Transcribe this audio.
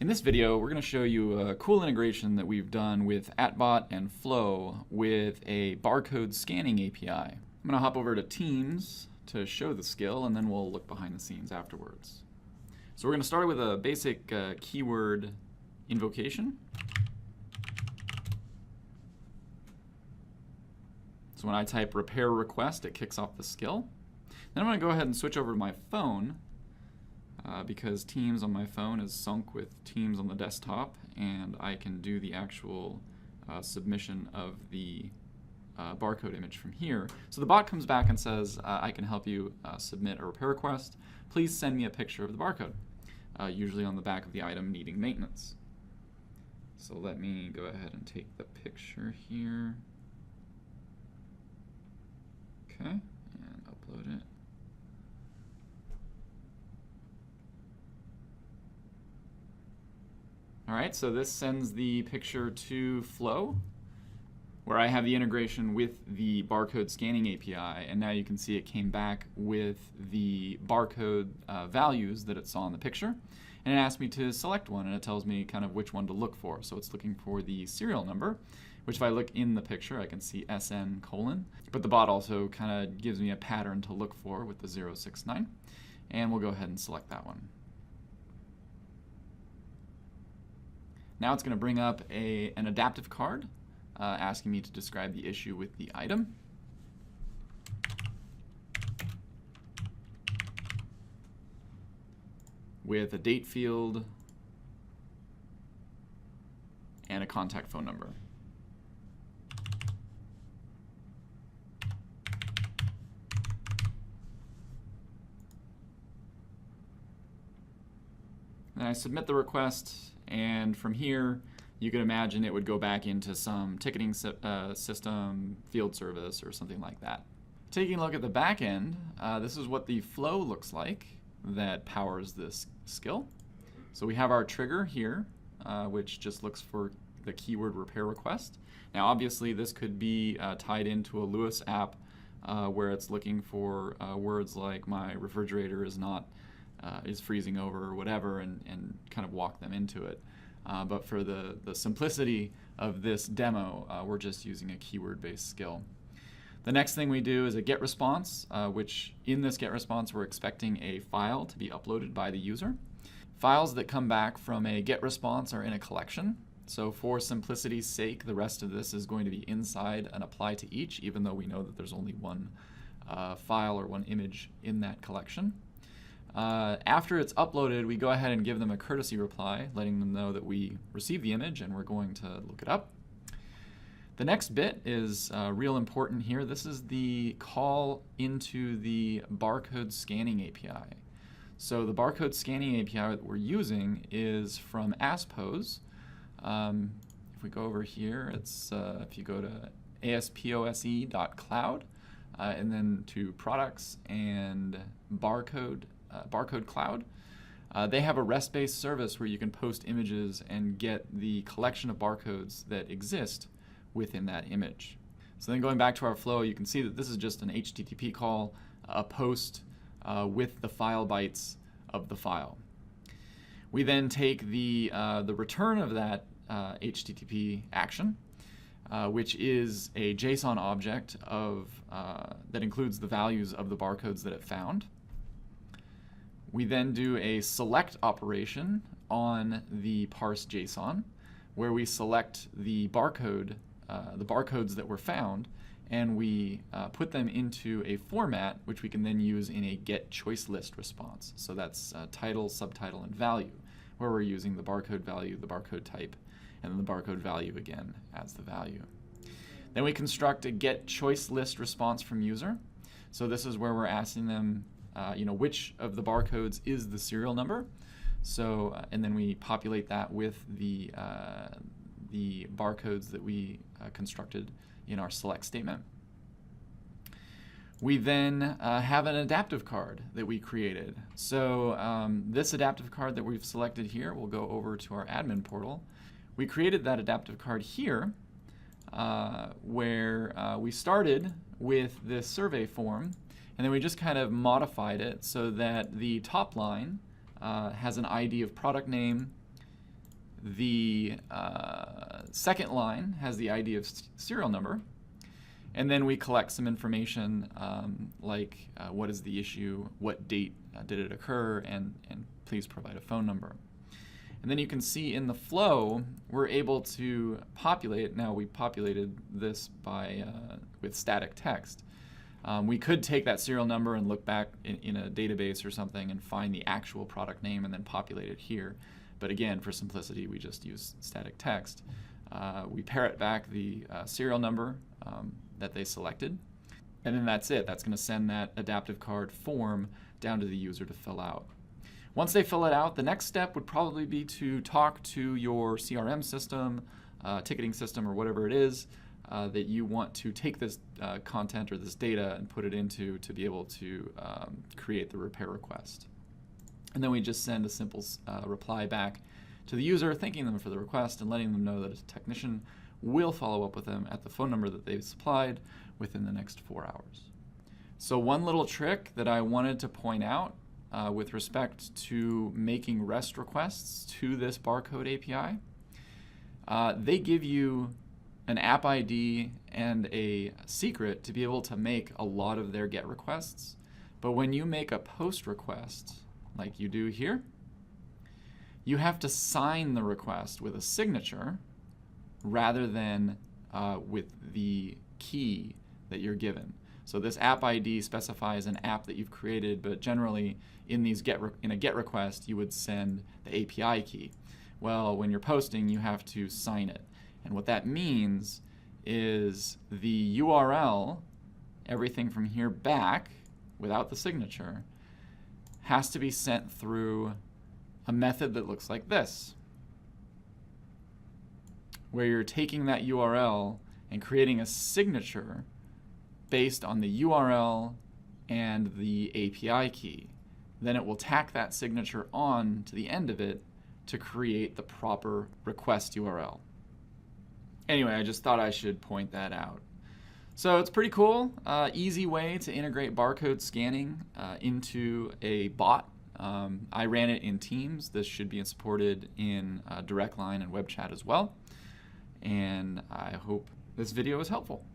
In this video, we're going to show you a cool integration that we've done with AtBot and Flow with a barcode scanning API. I'm going to hop over to Teams to show the skill, and then we'll look behind the scenes afterwards. So we're going to start with a basic keyword invocation. So when I type repair request, it kicks off the skill. Then I'm going to go ahead and switch over to my phone because Teams on my phone is sunk with Teams on the desktop, and I can do the actual submission of the barcode image from here. So the bot comes back and says, I can help you submit a repair request. Please send me a picture of the barcode, usually on the back of the item needing maintenance. So let me go ahead and take the picture here. Okay, and upload it. All right, so this sends the picture to Flow, where I have the integration with the Barcode Scanning API, and now you can see it came back with the barcode values that it saw in the picture, and it asked me to select one, and it tells me kind of which one to look for. So it's looking for the serial number, which if I look in the picture, I can see SN:, but the bot also kind of gives me a pattern to look for with the 069, and we'll go ahead and select that one. Now it's going to bring up an adaptive card asking me to describe the issue with the item. With a date field and a contact phone number. Then I submit the request, and from here you could imagine it would go back into some ticketing system, field service, or something like that. Taking a look at the back end, this is what the flow looks like that powers this skill. So we have our trigger here, which just looks for the keyword repair request. Now obviously this could be tied into a Lewis app where it's looking for words like my refrigerator is not is freezing over or whatever, and kind of walk them into it. But for the simplicity of this demo, we're just using a keyword-based skill. The next thing we do is a get response, which in this get response we're expecting a file to be uploaded by the user. Files that come back from a get response are in a collection. So for simplicity's sake, the rest of this is going to be inside an apply to each, even though we know that there's only one file or one image in that collection. After it's uploaded, we go ahead and give them a courtesy reply, letting them know that we received the image and we're going to look it up. The next bit is real important here. This is the call into the Barcode Scanning API. So the Barcode Scanning API that we're using is from Aspose. If we go over here, it's if you go to Aspose.Cloud and then to Products and Barcode Cloud. They have a REST-based service where you can post images and get the collection of barcodes that exist within that image. So then going back to our flow, you can see that this is just an HTTP call, a post with the file bytes of the file. We then take the return of that HTTP action, which is a JSON object that includes the values of the barcodes that it found. We then do a select operation on the parse JSON, where we select the barcodes that were found, and we put them into a format which we can then use in a get choice list response. So that's title, subtitle, and value, where we're using the barcode value, the barcode type, and then the barcode value again as the value. Then we construct a get choice list response from user. So this is where we're asking them which of the barcodes is the serial number. So, and then we populate that with the barcodes that we constructed in our select statement. We then have an adaptive card that we created. So this adaptive card that we've selected here, we'll go over to our admin portal. We created that adaptive card here where we started with this survey form, and then we just kind of modified it so that the top line has an ID of product name, The second line has the ID of serial number. And then we collect some information like what is the issue, what date did it occur, and please provide a phone number. And then you can see in the flow, we're able to populate. Now we populated this by with static text. We could take that serial number and look back in a database or something and find the actual product name and then populate it here. But again, for simplicity, we just use static text. We parrot back the serial number that they selected, and then that's it. That's going to send that adaptive card form down to the user to fill out. Once they fill it out, the next step would probably be to talk to your CRM system, ticketing system, or whatever it is that you want to take this content or this data and put it into to be able to create the repair request. And then we just send a simple reply back to the user, thanking them for the request and letting them know that a technician will follow up with them at the phone number that they've supplied within the next 4 hours. So one little trick that I wanted to point out with respect to making REST requests to this Barcode API, they give you an app ID and a secret to be able to make a lot of their GET requests. But when you make a POST request, like you do here, you have to sign the request with a signature rather than with the key that you're given. So this app ID specifies an app that you've created, but generally in a GET request, you would send the API key. Well, when you're posting, you have to sign it. And what that means is the URL, everything from here back, without the signature, has to be sent through a method that looks like this, where you're taking that URL and creating a signature based on the URL and the API key. Then it will tack that signature on to the end of it to create the proper request URL. Anyway, I just thought I should point that out. So it's pretty cool, easy way to integrate barcode scanning into a bot. I ran it in Teams. This should be supported in direct line and web chat as well. And I hope this video was helpful.